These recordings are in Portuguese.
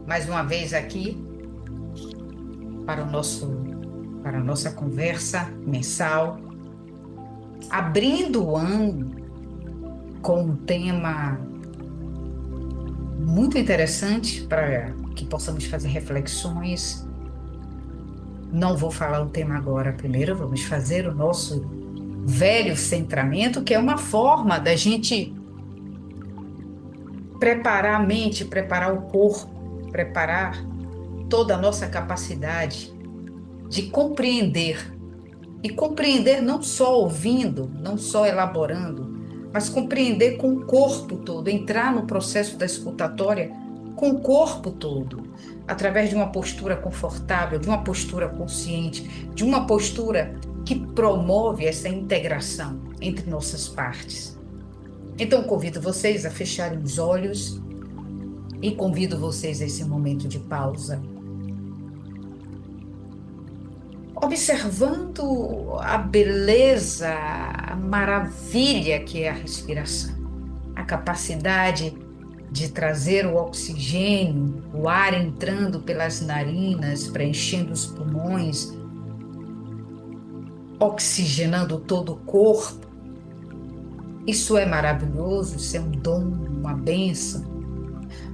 mais uma vez aqui para a nossa conversa mensal, abrindo o ano com um tema muito interessante para que possamos fazer reflexões. Não vou falar o tema agora, primeiro vamos fazer o nosso velho centramento, que é uma forma da gente preparar a mente, preparar o corpo, preparar toda a nossa capacidade de compreender. E compreender não só ouvindo, não só elaborando, mas compreender com o corpo todo, entrar no processo da escutatória com o corpo todo, através de uma postura confortável, de uma postura consciente, de uma postura que promove essa integração entre nossas partes. Então, convido vocês a fecharem os olhos e convido vocês a esse momento de pausa, observando a beleza, a maravilha que é a respiração, a capacidade de trazer o oxigênio, o ar entrando pelas narinas, preenchendo os pulmões, oxigenando todo o corpo. Isso é maravilhoso, isso é um dom, uma bênção.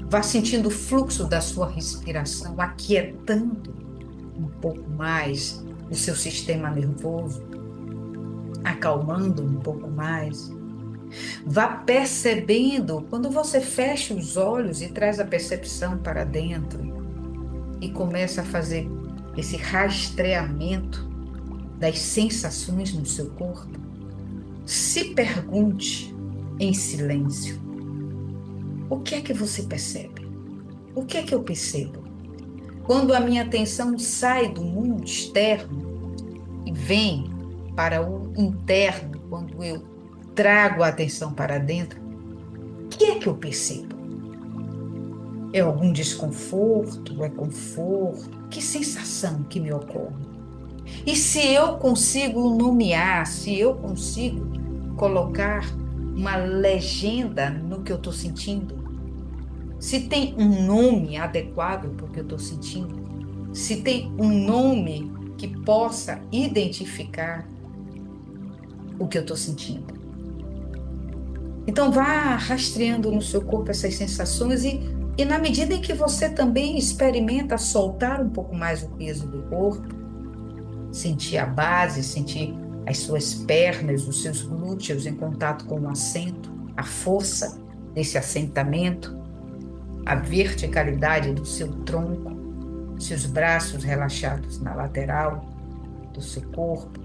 Vá sentindo o fluxo da sua respiração, aquietando um pouco mais o seu sistema nervoso, acalmando um pouco mais. Vá percebendo quando você fecha os olhos e traz a percepção para dentro e começa a fazer esse rastreamento das sensações no seu corpo. Se pergunte em silêncio: o que é que você percebe? O que é que eu percebo? Quando a minha atenção sai do mundo externo e vem para o interno, quando eu trago a atenção para dentro, o que é que eu percebo? É algum desconforto? É conforto? Que sensação que me ocorre? E se eu consigo nomear, se eu consigo colocar uma legenda no que eu estou sentindo, se tem um nome adequado para o que eu estou sentindo, se tem um nome que possa identificar o que eu estou sentindo. Então vá rastreando no seu corpo essas sensações e na medida em que você também experimenta soltar um pouco mais o peso do corpo, sentir a base, sentir as suas pernas, os seus glúteos em contato com o assento, a força desse assentamento, a verticalidade do seu tronco, seus braços relaxados na lateral do seu corpo.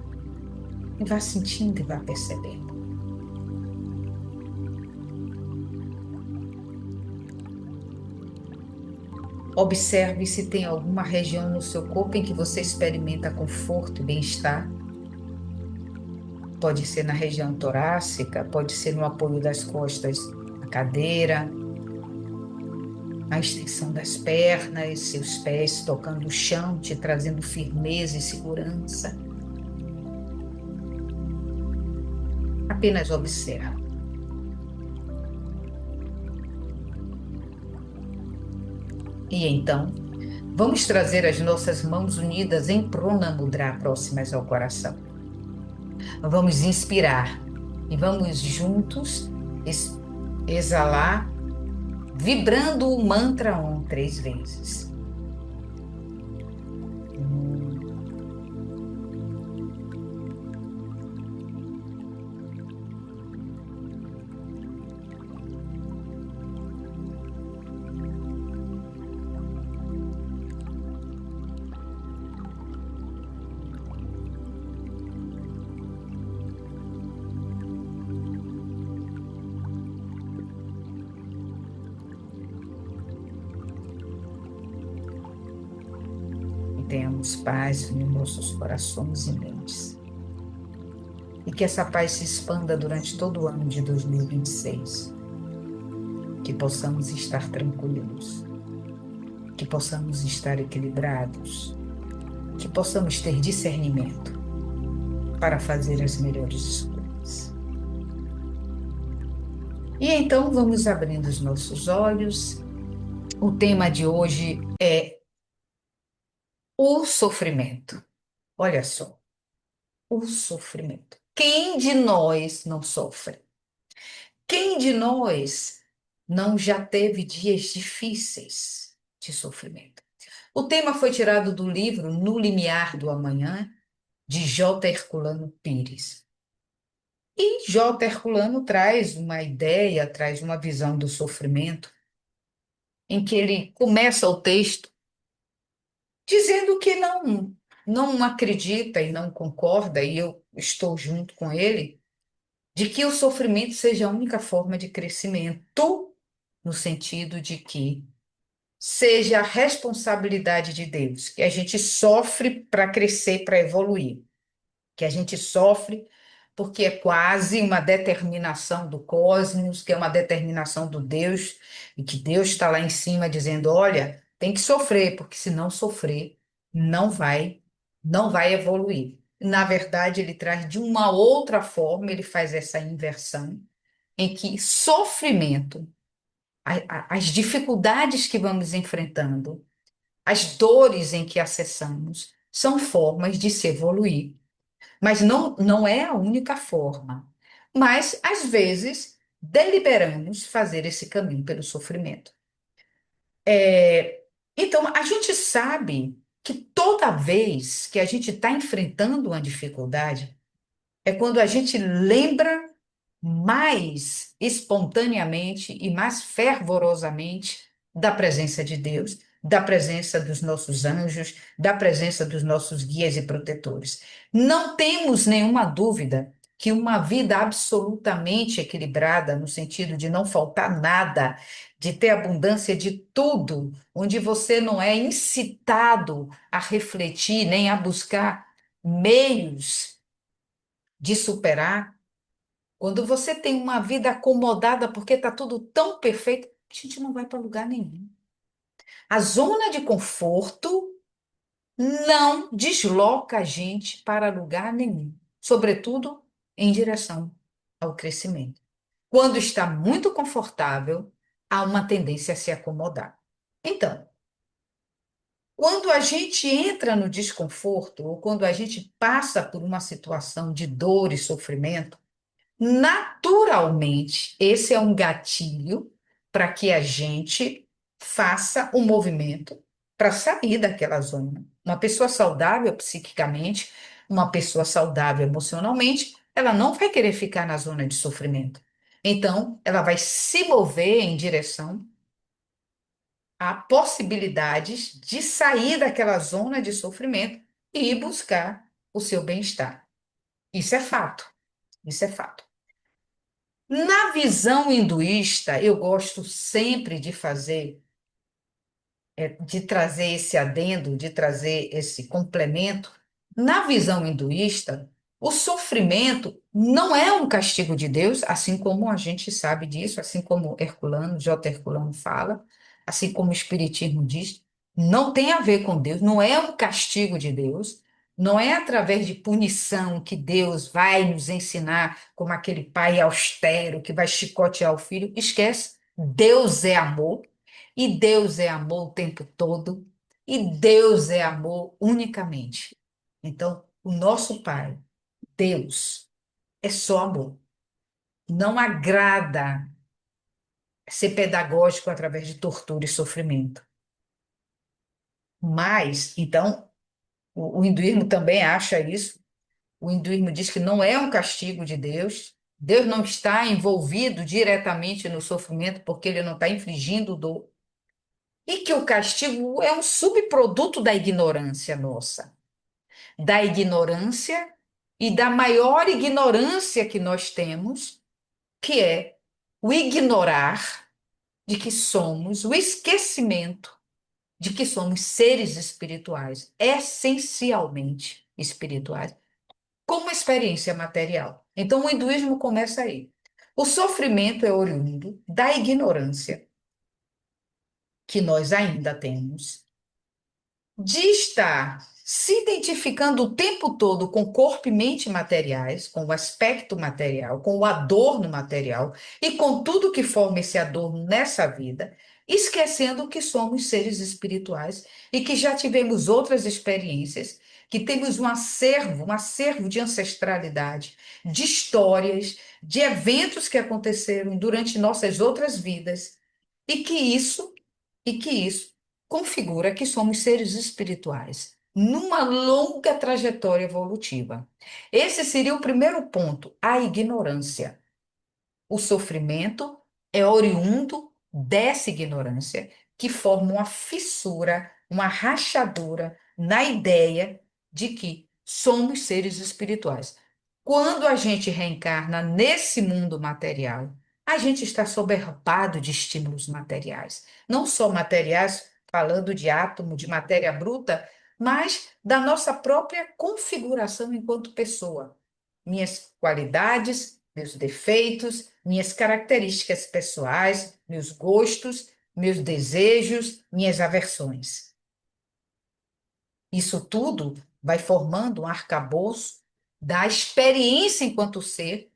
E vá sentindo e vá percebendo. Observe se tem alguma região no seu corpo em que você experimenta conforto e bem-estar. Pode ser na região torácica, pode ser no apoio das costas, na cadeira, a extensão das pernas, seus pés tocando o chão, te trazendo firmeza e segurança. Apenas observa. E então, vamos trazer as nossas mãos unidas em Prana Mudra próximas ao coração. Vamos inspirar e vamos juntos exalar, vibrando o mantra Om 3 vezes. Tenhamos paz nos nossos corações e mentes. E que essa paz se expanda durante todo o ano de 2026. Que possamos estar tranquilos. Que possamos estar equilibrados. Que possamos ter discernimento para fazer as melhores escolhas. E então vamos abrindo os nossos olhos O tema de hoje é o sofrimento. Olha só, o sofrimento. Quem de nós não sofre? Quem de nós não já teve dias difíceis de sofrimento? O tema foi tirado do livro No Limiar do Amanhã, de J. Herculano Pires. E J. Herculano traz uma ideia, traz uma visão do sofrimento, em que ele começa o texto dizendo que não acredita e não concorda, e eu estou junto com ele, de que o sofrimento seja a única forma de crescimento, no sentido de que seja a responsabilidade de Deus, que a gente sofre para crescer, para evoluir, que a gente sofre porque é quase uma determinação do cosmos, que é uma determinação do Deus, e que Deus está lá em cima dizendo, olha, tem que sofrer, porque se não sofrer, não vai, não vai evoluir. Na verdade, ele traz de uma outra forma, ele faz essa inversão, em que sofrimento, as dificuldades que vamos enfrentando, as dores em que acessamos, são formas de se evoluir. Mas não é a única forma. Mas, às vezes, deliberamos fazer esse caminho pelo sofrimento. Então, a gente sabe que toda vez que a gente está enfrentando uma dificuldade, é quando a gente lembra mais espontaneamente e mais fervorosamente da presença de Deus, da presença dos nossos anjos, da presença dos nossos guias e protetores. Não temos nenhuma dúvida que uma vida absolutamente equilibrada, no sentido de não faltar nada, de ter abundância de tudo, onde você não é incitado a refletir nem a buscar meios de superar, quando você tem uma vida acomodada porque está tudo tão perfeito, a gente não vai para lugar nenhum. A zona de conforto não desloca a gente para lugar nenhum, sobretudo em direção ao crescimento. Quando está muito confortável, há uma tendência a se acomodar. Então, quando a gente entra no desconforto, ou quando a gente passa por uma situação de dor e sofrimento, naturalmente, esse é um gatilho para que a gente faça um movimento para sair daquela zona. Uma pessoa saudável psiquicamente, uma pessoa saudável emocionalmente, ela não vai querer ficar na zona de sofrimento. Então, ela vai se mover em direção a possibilidades de sair daquela zona de sofrimento e buscar o seu bem-estar. Isso é fato. Isso é fato. Na visão hinduísta, eu gosto sempre de fazer, de trazer esse adendo, de trazer esse complemento. Na visão hinduísta, o sofrimento não é um castigo de Deus, assim como a gente sabe disso, assim como Herculano, J. Herculano fala, assim como o Espiritismo diz, não tem a ver com Deus, não é um castigo de Deus, não é através de punição que Deus vai nos ensinar como aquele pai austero que vai chicotear o filho. Esquece, Deus é amor. E Deus é amor o tempo todo, e Deus é amor unicamente. Então, o nosso Pai, Deus, é só amor. Não agrada ser pedagógico através de tortura e sofrimento. Mas, então, o hinduísmo também acha isso. O hinduísmo diz que não é um castigo de Deus. Deus não está envolvido diretamente no sofrimento porque ele não está infligindo dor. E que o castigo é um subproduto da ignorância nossa, da ignorância e da maior ignorância que nós temos, que é o ignorar de que somos, o esquecimento de que somos seres espirituais, essencialmente espirituais, com uma experiência material. Então, o hinduísmo começa aí. O sofrimento é oriundo da ignorância que nós ainda temos de estar se identificando o tempo todo com corpo e mente materiais, com o aspecto material, com o adorno material e com tudo que forma esse adorno nessa vida, esquecendo que somos seres espirituais e que já tivemos outras experiências, que temos um acervo de ancestralidade, de histórias, de eventos que aconteceram durante nossas outras vidas, e que isso, e que isso configura que somos seres espirituais numa longa trajetória evolutiva. Esse seria o primeiro ponto, a ignorância. O sofrimento é oriundo dessa ignorância que forma uma fissura, uma rachadura na ideia de que somos seres espirituais. Quando a gente reencarna nesse mundo material, a gente está soberbado de estímulos materiais, não só materiais, falando de átomo, de matéria bruta, mas da nossa própria configuração enquanto pessoa, minhas qualidades, meus defeitos, minhas características pessoais, meus gostos, meus desejos, minhas aversões. Isso tudo vai formando um arcabouço da experiência enquanto ser,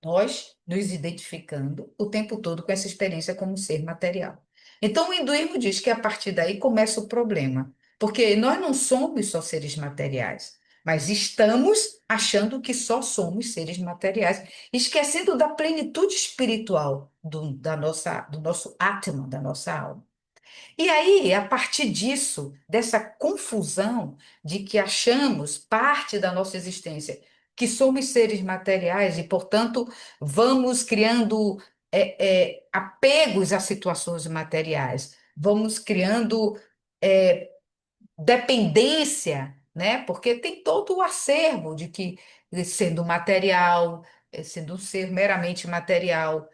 nós nos identificando o tempo todo com essa experiência como ser material. Então, o hinduísmo diz que a partir daí começa o problema, porque nós não somos só seres materiais, mas estamos achando que só somos seres materiais, esquecendo da plenitude espiritual do nosso Atman, da nossa alma. E aí, a partir disso, dessa confusão de que achamos parte da nossa existência, que somos seres materiais e, portanto, vamos criando apegos a situações materiais, vamos criando é, dependência, né? Porque tem todo o acervo de que, sendo material, sendo um ser meramente material,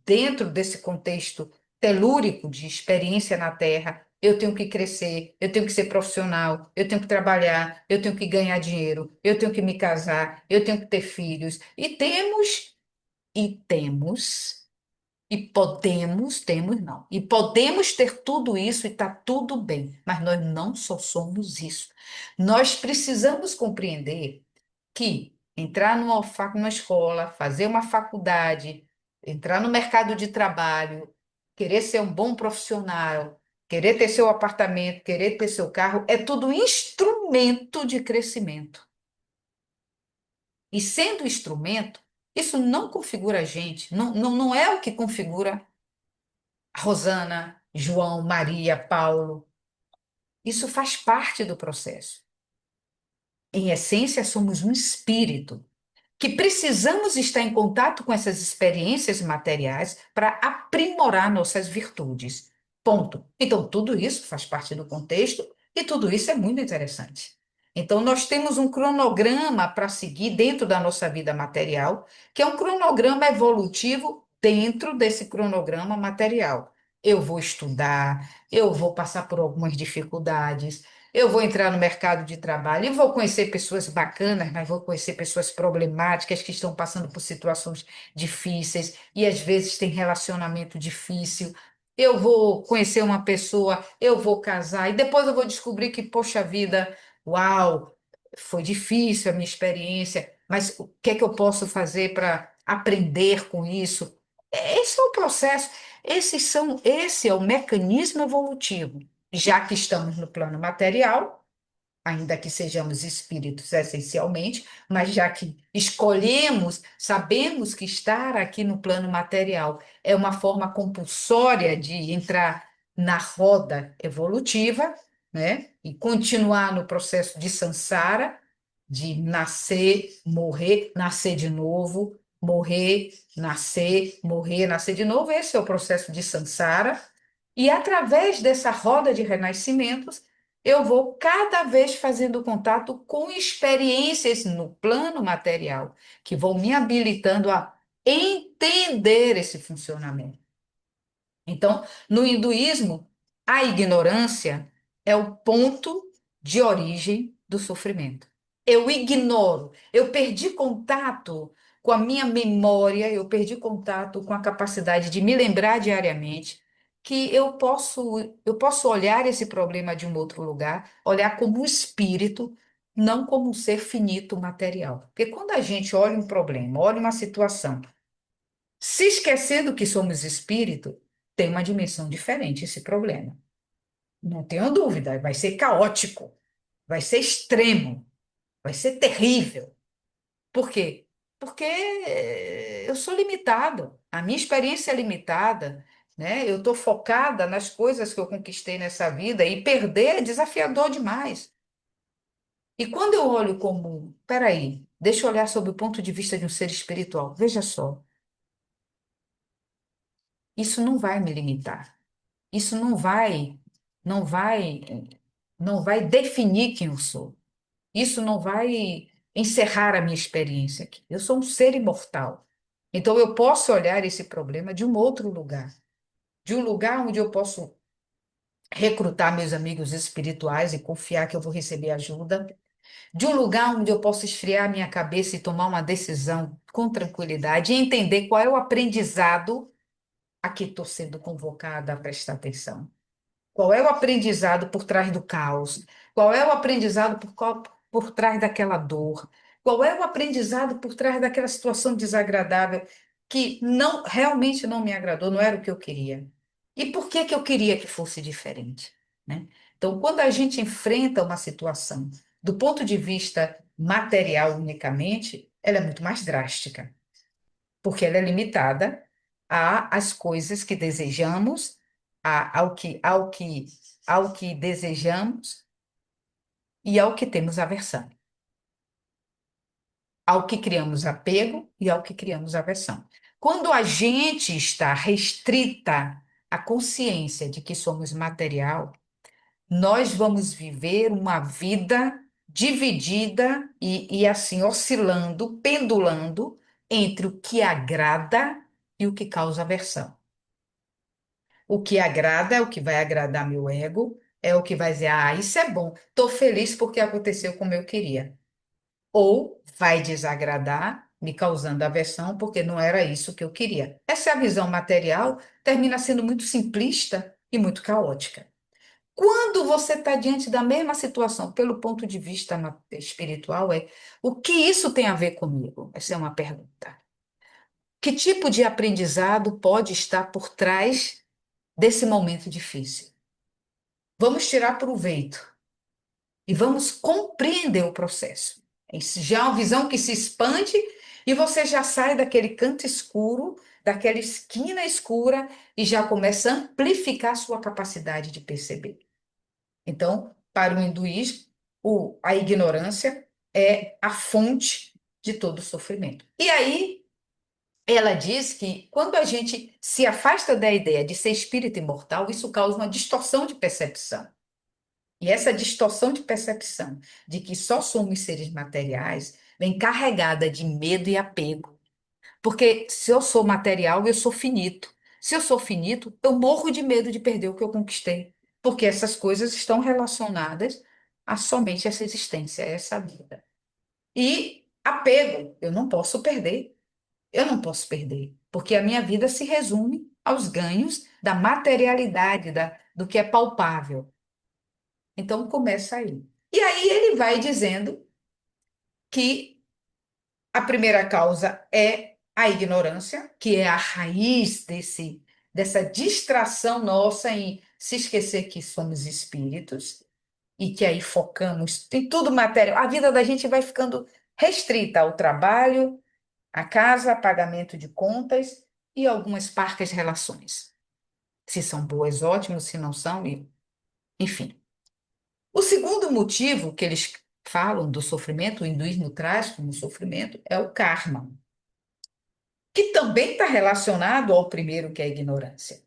dentro desse contexto telúrico de experiência na Terra, eu tenho que crescer, eu tenho que ser profissional, eu tenho que trabalhar, eu tenho que ganhar dinheiro, eu tenho que me casar, eu tenho que ter filhos. E temos e temos não. E podemos ter tudo isso e está tudo bem, mas nós não só somos isso. Nós precisamos compreender que entrar numa escola, fazer uma faculdade, entrar no mercado de trabalho, querer ser um bom profissional, querer ter seu apartamento, querer ter seu carro, é tudo instrumento de crescimento. E sendo instrumento, isso não configura a gente, não é o que configura Rosana, João, Maria, Paulo. Isso faz parte do processo. Em essência, somos um espírito que precisamos estar em contato com essas experiências materiais para aprimorar nossas virtudes. Ponto. Então, tudo isso faz parte do contexto e tudo isso é muito interessante. Então, nós temos um cronograma para seguir dentro da nossa vida material, que é um cronograma evolutivo dentro desse cronograma material. Eu vou estudar, eu vou passar por algumas dificuldades, eu vou entrar no mercado de trabalho e vou conhecer pessoas bacanas, mas vou conhecer pessoas problemáticas que estão passando por situações difíceis e às vezes têm relacionamento difícil. Eu vou conhecer uma pessoa, eu vou casar e depois eu vou descobrir que, poxa vida, uau, foi difícil a minha experiência, mas o que é que eu posso fazer para aprender com isso? Esse é o processo, esse é o mecanismo evolutivo. Já que estamos no plano material, ainda que sejamos espíritos essencialmente, mas já que escolhemos, sabemos que estar aqui no plano material é uma forma compulsória de entrar na roda evolutiva, né? E continuar no processo de samsara, de nascer de novo, morrer, nascer de novo. Esse é o processo de samsara. E através dessa roda de renascimentos, eu vou cada vez fazendo contato com experiências no plano material, que vão me habilitando a entender esse funcionamento. Então, no hinduísmo, a ignorância é o ponto de origem do sofrimento. Eu ignoro, eu perdi contato com a minha memória, eu perdi contato com a capacidade de me lembrar diariamente que eu posso olhar esse problema de um outro lugar, olhar como um espírito, não como um ser finito material. Porque quando a gente olha um problema, olha uma situação, se esquecendo que somos espírito, tem uma dimensão diferente esse problema. Não tenho dúvida, vai ser caótico, vai ser extremo, vai ser terrível. Por quê? Porque eu sou limitado, a minha experiência é limitada, né? Eu estou focada nas coisas que eu conquistei nessa vida e perder é desafiador demais. E quando eu olho como, peraí, deixa eu olhar sob o ponto de vista de um ser espiritual, veja só, isso não vai me limitar, isso não vai, não vai definir quem eu sou. Isso não vai encerrar a minha experiência aqui. Eu sou um ser imortal. Então eu posso olhar esse problema de um outro lugar, de um lugar onde eu posso recrutar meus amigos espirituais e confiar que eu vou receber ajuda, de um lugar onde eu posso esfriar minha cabeça e tomar uma decisão com tranquilidade e entender qual é o aprendizado a que estou sendo convocada a prestar atenção. Qual é o aprendizado por trás do caos? Qual é o aprendizado por trás daquela dor? Qual é o aprendizado por trás daquela situação desagradável que não realmente não me agradou, não era o que eu queria? E por que que eu queria que fosse diferente, né? Então, quando a gente enfrenta uma situação do ponto de vista material unicamente, ela é muito mais drástica, porque ela é limitada às coisas que desejamos, ao que desejamos e ao que temos aversão, ao que criamos apego e ao que criamos aversão. Quando a gente está restrita à consciência de que somos material, nós vamos viver uma vida dividida e assim oscilando, pendulando entre o que agrada e o que causa aversão. O que agrada é o que vai agradar meu ego, é o que vai dizer, ah, isso é bom, estou feliz porque aconteceu como eu queria. Ou vai desagradar, me causando aversão, porque não era isso que eu queria. Essa é a visão material, termina sendo muito simplista e muito caótica. Quando você está diante da mesma situação, pelo ponto de vista espiritual, é o que isso tem a ver comigo? Essa é uma pergunta. Que tipo de aprendizado pode estar por trás desse momento difícil? Vamos tirar proveito e vamos compreender o processo. Isso já é uma visão que se expande e você já sai daquele canto escuro, daquela esquina escura e já começa a amplificar a sua capacidade de perceber. Então, para o hinduísmo, a ignorância é a fonte de todo sofrimento. E aí, ela diz que quando a gente se afasta da ideia de ser espírito imortal, isso causa uma distorção de percepção. E essa distorção de percepção de que só somos seres materiais vem carregada de medo e apego. Porque se eu sou material, eu sou finito. Se eu sou finito, eu morro de medo de perder o que eu conquistei. Porque essas coisas estão relacionadas a somente essa existência, a essa vida. E apego, eu não posso perder. Eu não posso perder. Porque a minha vida se resume aos ganhos da materialidade, do que é palpável. Então começa aí. E aí ele vai dizendo que a primeira causa é a ignorância, que é a raiz dessa distração nossa em se esquecer que somos espíritos e que aí focamos em tudo material. A vida da gente vai ficando restrita ao trabalho, à casa, pagamento de contas e algumas parcas relações. Se são boas, ótimo, se não são, enfim. O segundo motivo que eles falam do sofrimento, o hinduísmo traz como sofrimento, é o karma, que também está relacionado ao primeiro, que é a ignorância.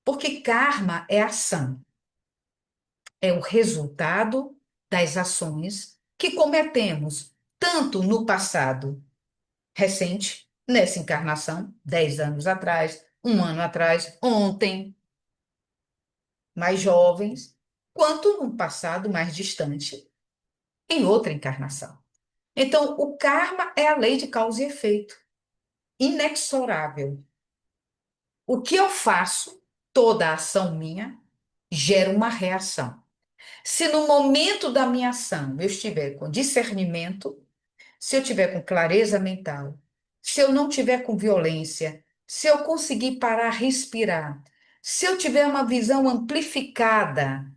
Porque karma é ação, é o resultado das ações que cometemos, tanto no passado recente, nessa encarnação, 10 anos atrás, um ano atrás, ontem, mais jovens, quanto num passado mais distante, em outra encarnação. Então, o karma é a lei de causa e efeito, inexorável. O que eu faço, toda ação minha, gera uma reação. Se no momento da minha ação eu estiver com discernimento, se eu tiver com clareza mental, se eu não tiver com violência, se eu conseguir parar, respirar, Se eu tiver uma visão amplificada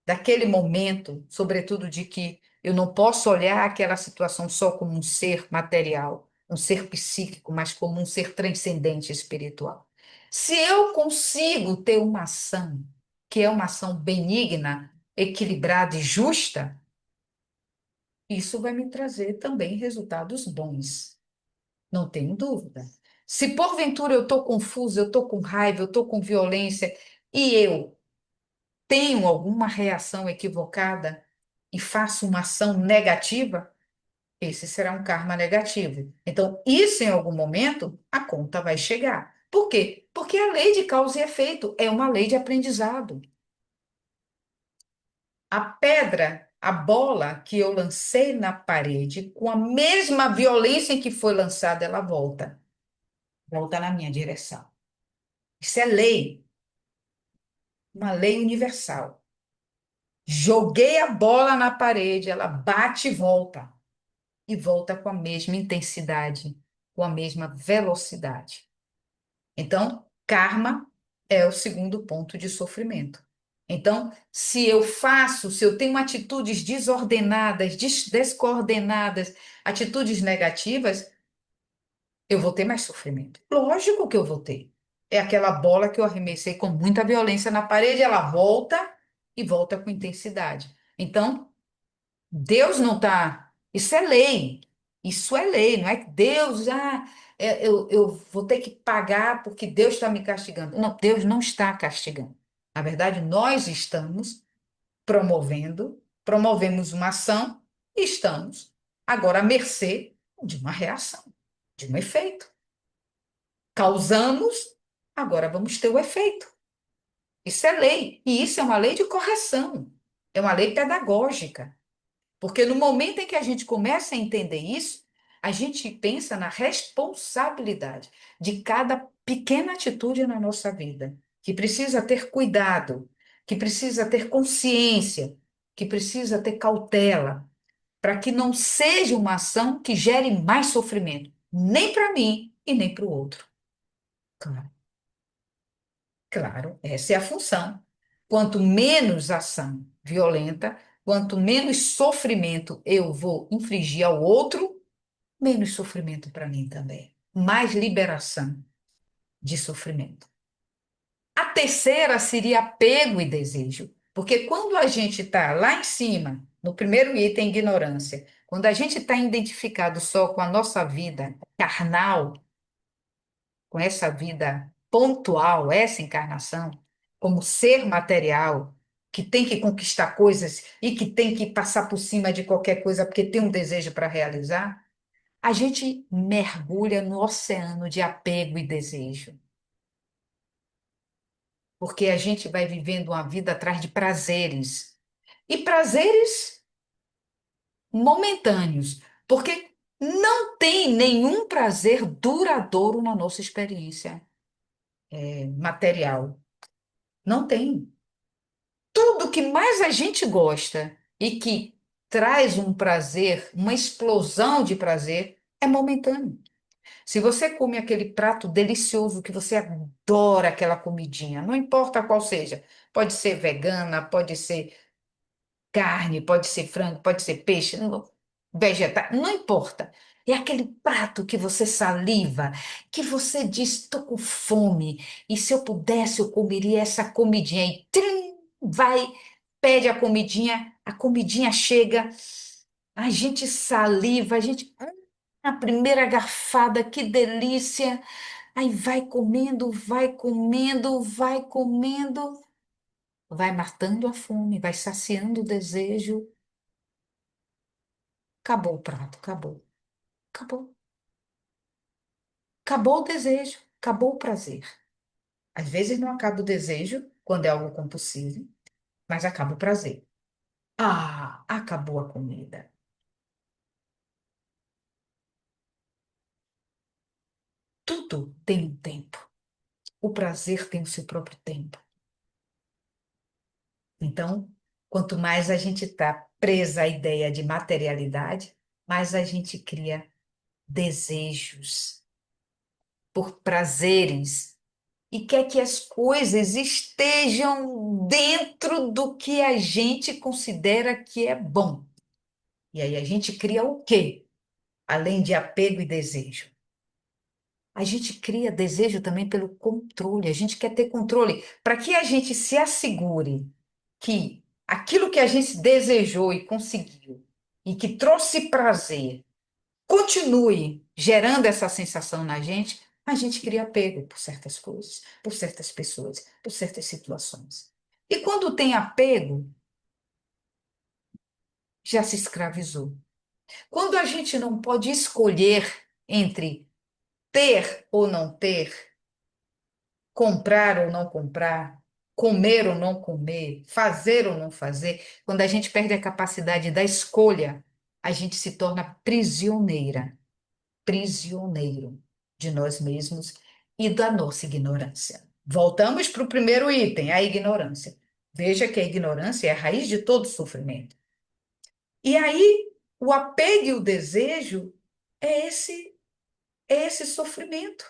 daquele momento, sobretudo de que eu não posso olhar aquela situação só como um ser material, um ser psíquico, mas como um ser transcendente espiritual. Se eu consigo ter uma ação que é uma ação benigna, equilibrada e justa, isso vai me trazer também resultados bons, não tenho dúvida. Se porventura eu estou confusa, eu estou com raiva, eu estou com violência e eu tenho alguma reação equivocada e faço uma ação negativa, esse será um karma negativo. Então, isso em algum momento, a conta vai chegar. Por quê? Porque a lei de causa e efeito é uma lei de aprendizado. A pedra, a bola que eu lancei na parede, com a mesma violência em que foi lançada, ela volta. Volta na minha direção. Isso é lei, uma lei universal. Joguei a bola na parede, ela bate e volta. E volta com a mesma intensidade, com a mesma velocidade. Então, karma é o segundo ponto de sofrimento. Então, se eu tenho atitudes desordenadas, descoordenadas, atitudes negativas, eu vou ter mais sofrimento. Lógico que eu vou ter. É aquela bola que eu arremessei com muita violência na parede, ela volta e volta com intensidade. Então, Deus não está. Isso é lei. Isso é lei. Não é que Deus, eu vou ter que pagar porque Deus está me castigando. Não, Deus não está castigando. Na verdade, nós estamos promovemos uma ação e estamos agora à mercê de uma reação, de um efeito. Causamos, agora vamos ter o efeito. Isso é lei. E isso é uma lei de correção. É uma lei pedagógica. Porque no momento em que a gente começa a entender isso, a gente pensa na responsabilidade de cada pequena atitude na nossa vida, que precisa ter cuidado, que precisa ter consciência, que precisa ter cautela, para que não seja uma ação que gere mais sofrimento, nem para mim e nem para o outro. Claro, claro, essa é a função. Quanto menos ação violenta, quanto menos sofrimento eu vou infligir ao outro, menos sofrimento para mim também. Mais liberação de sofrimento. A terceira seria apego e desejo. Porque quando a gente está lá em cima, no primeiro item, ignorância, quando a gente está identificado só com a nossa vida carnal, com essa vida pontual, essa encarnação, como ser material, que tem que conquistar coisas e que tem que passar por cima de qualquer coisa porque tem um desejo para realizar, a gente mergulha no oceano de apego e desejo, porque a gente vai vivendo uma vida atrás de prazeres, e prazeres momentâneos, porque não tem nenhum prazer duradouro na nossa experiência material. Não tem. Tudo que mais a gente gosta e que traz um prazer, uma explosão de prazer, é momentâneo. Se você come aquele prato delicioso que você adora aquela comidinha, não importa qual seja, pode ser vegana, pode ser carne, pode ser frango, pode ser peixe, vegetal, não importa. É aquele prato que você saliva, que você diz, estou com fome, e se eu pudesse, eu comeria essa comidinha. E trim, vai, pede a comidinha chega, a gente saliva, a gente. A primeira garfada, que delícia! Aí vai comendo, vai comendo, vai matando a fome, vai saciando o desejo. Acabou o prato, acabou. Acabou. Acabou o desejo, acabou o prazer. Às vezes não acaba o desejo, quando é algo compulsivo, mas acaba o prazer. Ah, acabou a comida. Tudo tem um tempo. O prazer tem o seu próprio tempo. Então, quanto mais a gente está presa à ideia de materialidade, mais a gente cria desejos por prazeres e quer que as coisas estejam dentro do que a gente considera que é bom. E aí a gente cria o quê? Além de apego e desejo. A gente cria desejo também pelo controle. A gente quer ter controle para que a gente se assegure que aquilo que a gente desejou e conseguiu e que trouxe prazer continue gerando essa sensação na gente, a gente cria apego por certas coisas, por certas pessoas, por certas situações. E quando tem apego, já se escravizou. Quando a gente não pode escolher entre ter ou não ter, comprar ou não comprar, comer ou não comer, fazer ou não fazer, quando a gente perde a capacidade da escolha, a gente se torna prisioneiro de nós mesmos e da nossa ignorância. Voltamos para o primeiro item, a ignorância. Veja que a ignorância é a raiz de todo sofrimento. E aí, o apego e o desejo é esse sofrimento.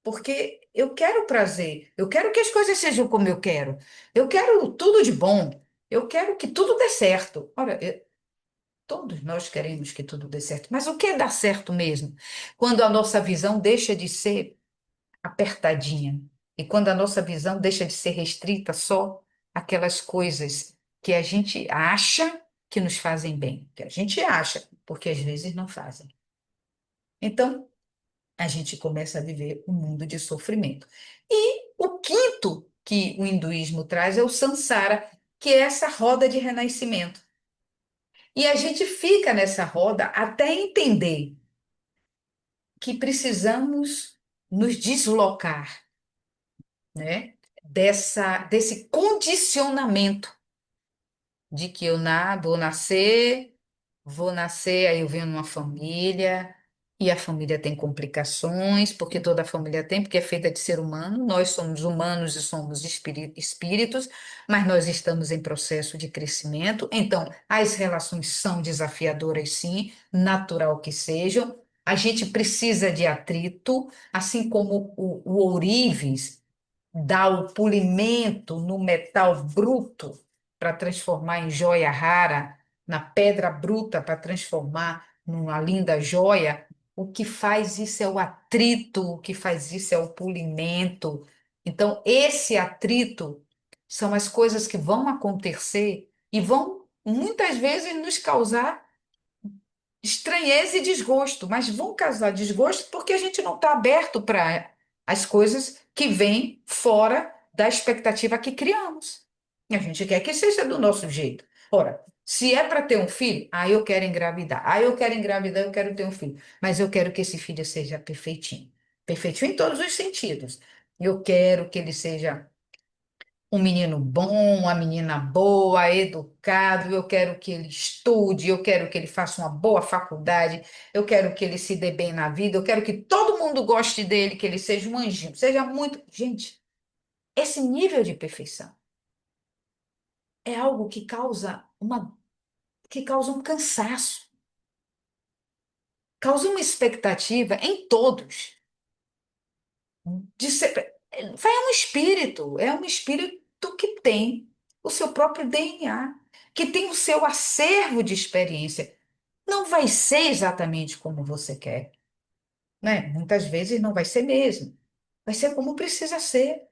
Porque eu quero prazer, eu quero que as coisas sejam como eu quero tudo de bom, eu quero que tudo dê certo. Ora, todos nós queremos que tudo dê certo, mas o que é dar certo mesmo? Quando a nossa visão deixa de ser apertadinha e quando a nossa visão deixa de ser restrita só àquelas coisas que a gente acha que nos fazem bem, que a gente acha, porque às vezes não fazem. Então, a gente começa a viver um mundo de sofrimento. E o quinto que o hinduísmo traz é o samsara, que é essa roda de renascimento. E a gente fica nessa roda até entender que precisamos nos deslocar, né? Desse condicionamento de que vou nascer, aí eu venho numa família, e a família tem complicações, porque toda família tem, porque é feita de ser humano, nós somos humanos e somos espíritos, mas nós estamos em processo de crescimento, então as relações são desafiadoras, sim, natural que sejam, a gente precisa de atrito, assim como o ourives dá o polimento no metal bruto para transformar em joia rara, na pedra bruta para transformar numa linda joia. O que faz isso é o atrito, o que faz isso é o polimento. Então, esse atrito são as coisas que vão acontecer e vão muitas vezes nos causar estranheza e desgosto, mas vão causar desgosto porque a gente não está aberto para as coisas que vêm fora da expectativa que criamos. A gente quer que seja do nosso jeito. Ora, se é para ter um filho, eu quero engravidar. Eu quero engravidar, eu quero ter um filho. Mas eu quero que esse filho seja perfeitinho. Perfeitinho em todos os sentidos. Eu quero que ele seja um menino bom, uma menina boa, educado, eu quero que ele estude, eu quero que ele faça uma boa faculdade, eu quero que ele se dê bem na vida, eu quero que todo mundo goste dele, que ele seja um anjinho, seja muito. Gente, esse nível de perfeição é algo que causa um cansaço, causa uma expectativa em todos de ser. É um espírito que tem o seu próprio DNA, que tem o seu acervo de experiência. Não vai ser exatamente como você quer, né? Muitas vezes não vai ser mesmo. Vai ser como precisa ser,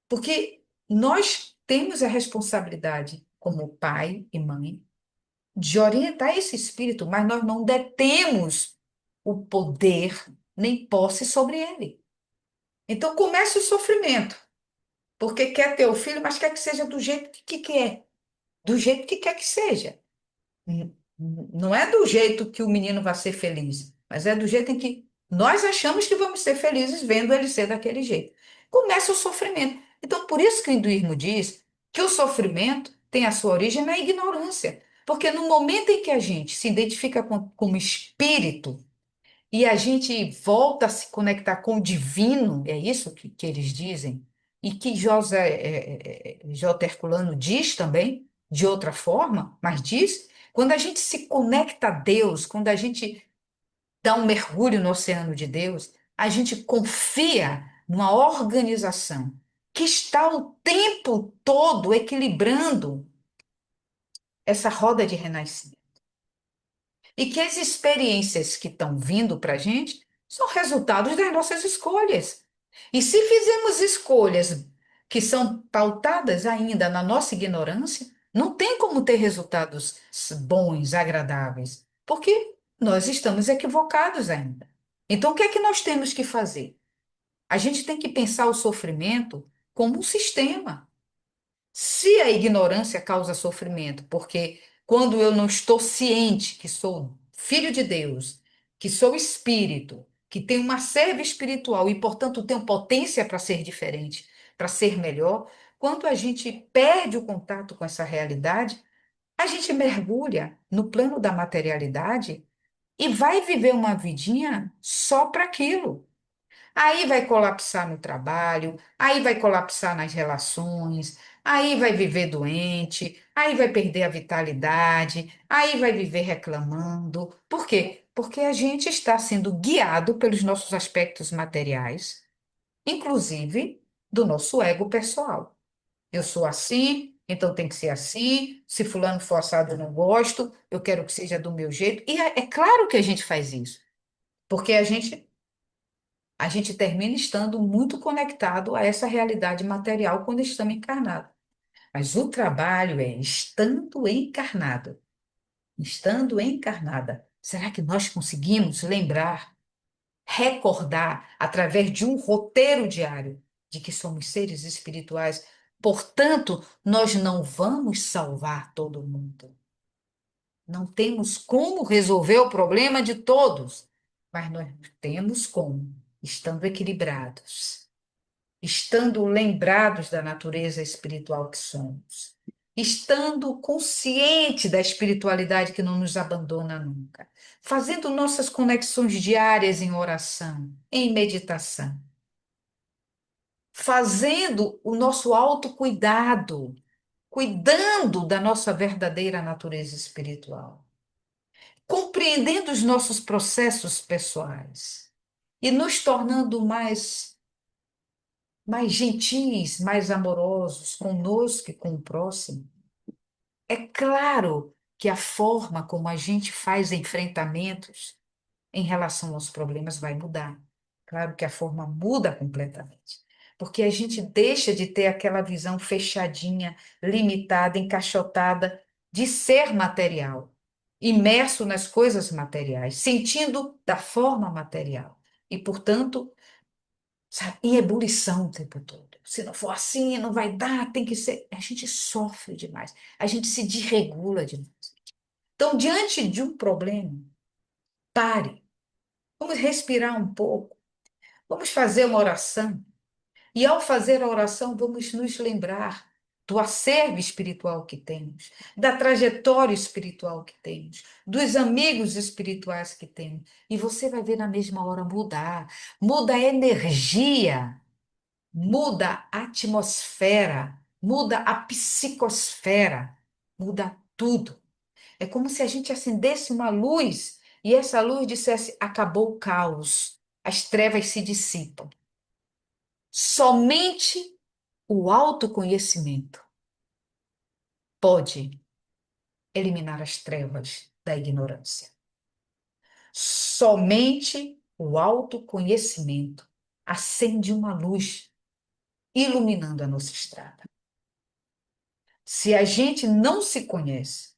porque nós temos a responsabilidade, como pai e mãe, de orientar esse espírito, mas nós não detemos o poder nem posse sobre ele. Então começa o sofrimento. Porque quer ter o filho, mas quer que seja do jeito que quer, do jeito que quer que seja. Não é do jeito que o menino vai ser feliz, mas é do jeito em que nós achamos que vamos ser felizes vendo ele ser daquele jeito. Começa o sofrimento. Então, por isso que o hinduísmo diz que o sofrimento tem a sua origem na ignorância. Porque no momento em que a gente se identifica como espírito, e a gente volta a se conectar com o divino, é isso que eles dizem, e que J. Herculano diz também, de outra forma, mas diz, quando a gente se conecta a Deus, quando a gente dá um mergulho no oceano de Deus, a gente confia numa organização que está o tempo todo equilibrando essa roda de renascimento. E que as experiências que estão vindo para a gente são resultados das nossas escolhas. E se fizermos escolhas que são pautadas ainda na nossa ignorância, não tem como ter resultados bons, agradáveis, porque nós estamos equivocados ainda. Então, o que é que nós temos que fazer? A gente tem que pensar o sofrimento como um sistema. Se a ignorância causa sofrimento, porque quando eu não estou ciente que sou filho de Deus, que sou espírito, que tenho uma seiva espiritual e, portanto, tenho potência para ser diferente, para ser melhor, quando a gente perde o contato com essa realidade, a gente mergulha no plano da materialidade e vai viver uma vidinha só para aquilo. Aí vai colapsar no trabalho, aí vai colapsar nas relações, aí vai viver doente, aí vai perder a vitalidade, aí vai viver reclamando. Por quê? Porque a gente está sendo guiado pelos nossos aspectos materiais, inclusive do nosso ego pessoal. Eu sou assim, então tem que ser assim. Se fulano for assado, eu não gosto, eu quero que seja do meu jeito. E é claro que a gente faz isso, porque a gente termina estando muito conectado a essa realidade material quando estamos encarnados. Mas o trabalho é estando encarnada. Será que nós conseguimos lembrar, recordar, através de um roteiro diário, de que somos seres espirituais? Portanto, nós não vamos salvar todo mundo. Não temos como resolver o problema de todos, mas nós temos como, estando equilibrados, estando lembrados da natureza espiritual que somos, estando consciente da espiritualidade que não nos abandona nunca, fazendo nossas conexões diárias em oração, em meditação, fazendo o nosso autocuidado, cuidando da nossa verdadeira natureza espiritual, compreendendo os nossos processos pessoais e nos tornando mais gentis, mais amorosos conosco e com o próximo. É claro que a forma como a gente faz enfrentamentos em relação aos problemas vai mudar. Claro que a forma muda completamente. Porque a gente deixa de ter aquela visão fechadinha, limitada, encaixotada de ser material, imerso nas coisas materiais, sentindo da forma material. E, portanto, sabe, em ebulição o tempo todo. Se não for assim, não vai dar, tem que ser. A gente sofre demais, a gente se desregula demais. Então, diante de um problema, pare, vamos respirar um pouco, vamos fazer uma oração. E ao fazer a oração, vamos nos lembrar do acervo espiritual que temos, da trajetória espiritual que temos, dos amigos espirituais que temos. E você vai ver na mesma hora mudar, muda a energia. Muda a atmosfera, muda a psicosfera, muda tudo. É como se a gente acendesse uma luz e essa luz dissesse: acabou o caos, as trevas se dissipam. Somente o autoconhecimento pode eliminar as trevas da ignorância. Somente o autoconhecimento acende uma luz, iluminando a nossa estrada. Se a gente não se conhece,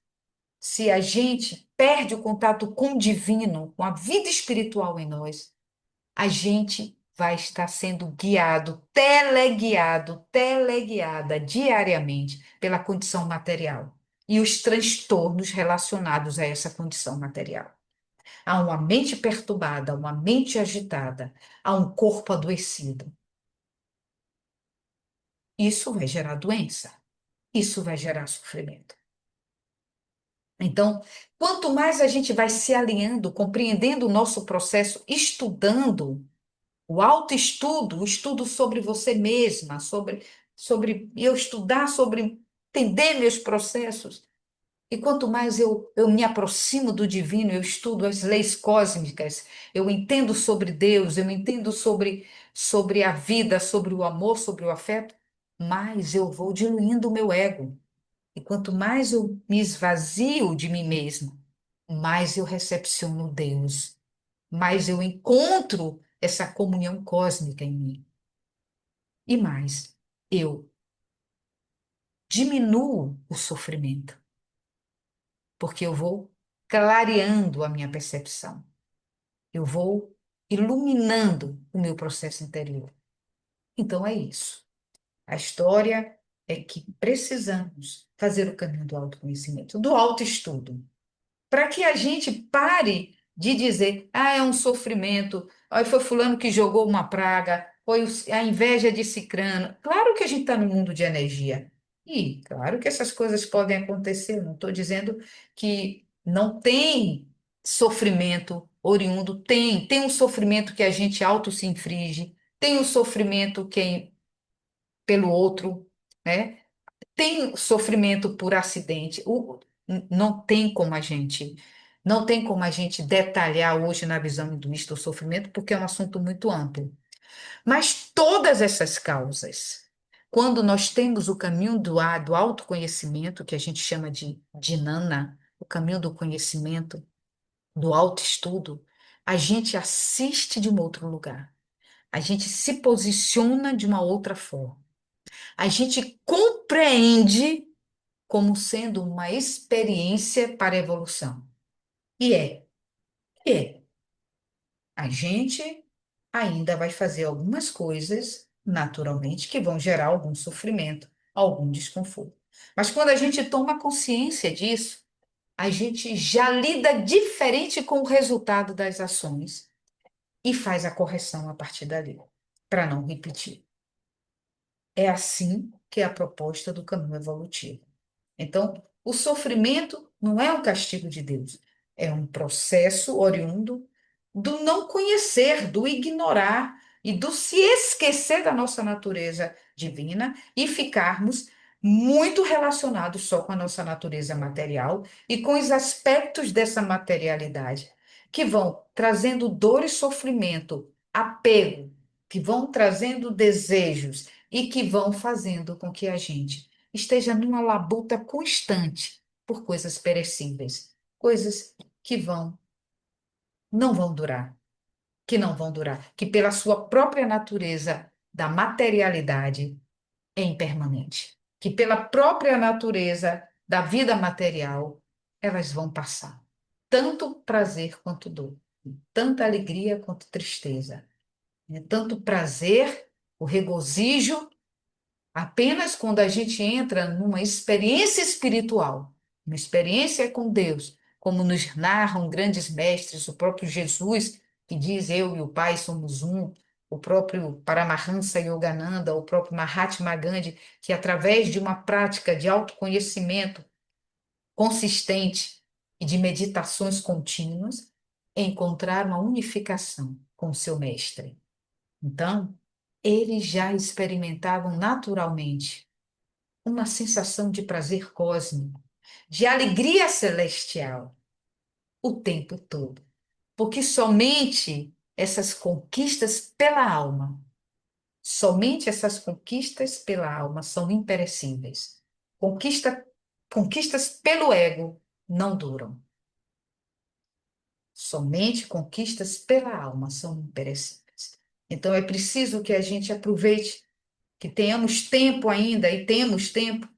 se a gente perde o contato com o divino, com a vida espiritual em nós, a gente vai estar sendo teleguiada diariamente pela condição material e os transtornos relacionados a essa condição material. Há uma mente perturbada, uma mente agitada, há um corpo adoecido. Isso vai gerar doença, isso vai gerar sofrimento. Então, quanto mais a gente vai se alinhando, compreendendo o nosso processo, estudando, o autoestudo, o estudo sobre você mesma, sobre eu estudar sobre entender meus processos, E quanto mais eu me aproximo do divino, eu estudo as leis cósmicas, eu entendo sobre Deus, eu entendo sobre a vida, sobre o amor, sobre o afeto, mais eu vou diluindo o meu ego. E quanto mais eu me esvazio de mim mesmo, mais eu recepciono Deus, mais eu encontro essa comunhão cósmica em mim. E mais, eu diminuo o sofrimento, porque eu vou clareando a minha percepção, eu vou iluminando o meu processo interior. Então é isso. A história é que precisamos fazer o caminho do autoconhecimento, do autoestudo, para que a gente pare de dizer, ah, é um sofrimento, aí foi fulano que jogou uma praga, foi a inveja de cicrano. Claro que a gente está no mundo de energia. E claro que essas coisas podem acontecer, não estou dizendo que não tem sofrimento oriundo, tem um sofrimento que a gente auto se inflige, tem um sofrimento que é pelo outro, né? Tem sofrimento por acidente. Não tem como a gente, não tem como a gente detalhar hoje na visão hinduísta o sofrimento, porque é um assunto muito amplo. Mas todas essas causas, quando nós temos o caminho do autoconhecimento, que a gente chama de dhinana, o caminho do conhecimento, do autoestudo, a gente assiste de um outro lugar. A gente se posiciona de uma outra forma. A gente compreende como sendo uma experiência para a evolução. E é, e é. A gente ainda vai fazer algumas coisas, naturalmente, que vão gerar algum sofrimento, algum desconforto. Mas quando a gente toma consciência disso, a gente já lida diferente com o resultado das ações e faz a correção a partir dali, para não repetir. É assim que é a proposta do caminho evolutivo. Então, o sofrimento não é um castigo de Deus, é um processo oriundo do não conhecer, do ignorar e do se esquecer da nossa natureza divina e ficarmos muito relacionados só com a nossa natureza material e com os aspectos dessa materialidade, que vão trazendo dor e sofrimento, apego, que vão trazendo desejos e que vão fazendo com que a gente esteja numa labuta constante por coisas perecíveis, coisas que não vão durar, que não vão durar, que pela sua própria natureza da materialidade é impermanente, que pela própria natureza da vida material elas vão passar. Tanto prazer quanto dor, tanta alegria quanto tristeza, né? Tanto prazer, o regozijo apenas quando a gente entra numa experiência espiritual, uma experiência com Deus, como nos narram grandes mestres, o próprio Jesus, que diz: Eu e o Pai somos um, o próprio Paramahansa Yogananda, o próprio Mahatma Gandhi, que através de uma prática de autoconhecimento consistente e de meditações contínuas, encontraram a unificação com o seu mestre. Então, eles já experimentavam naturalmente uma sensação de prazer cósmico, de alegria celestial o tempo todo. Porque somente essas conquistas pela alma, somente essas conquistas pela alma são imperecíveis. Conquista, conquistas pelo ego não duram. Somente conquistas pela alma são imperecíveis. Então é preciso que a gente aproveite, que tenhamos tempo ainda, e temos tempo,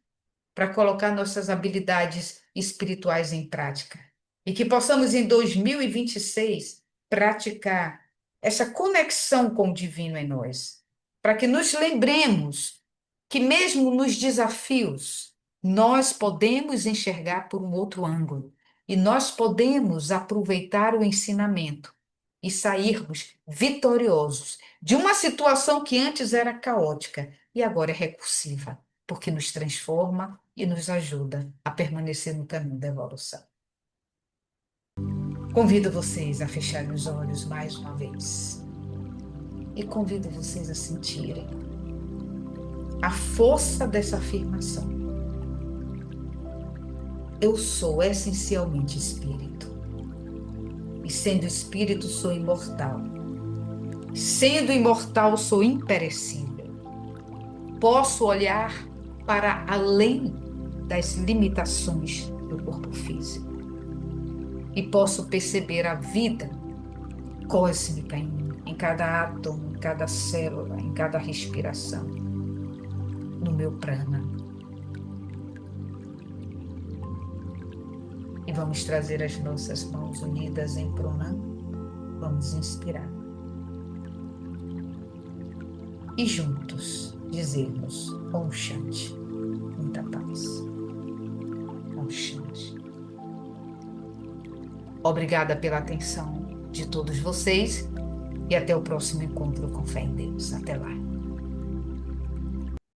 para colocar nossas habilidades espirituais em prática. E que possamos, em 2026, praticar essa conexão com o divino em nós, para que nos lembremos que, mesmo nos desafios, nós podemos enxergar por um outro ângulo e nós podemos aproveitar o ensinamento e sairmos vitoriosos de uma situação que antes era caótica e agora é recursiva, porque nos transforma e nos ajuda a permanecer no caminho da evolução. Convido vocês a fecharem os olhos mais uma vez e convido vocês a sentirem a força dessa afirmação. Eu sou essencialmente espírito. E sendo espírito, sou imortal. Sendo imortal, sou imperecível. Posso olhar para além das limitações do corpo físico. E posso perceber a vida cósmica em mim, em cada átomo, em cada célula, em cada respiração, no meu prana. E vamos trazer as nossas mãos unidas em pranam. Vamos inspirar. E juntos dizermos Om Shanti. Muita paz. Om Shanti. Obrigada pela atenção de todos vocês e até o próximo encontro com fé em Deus. Até lá.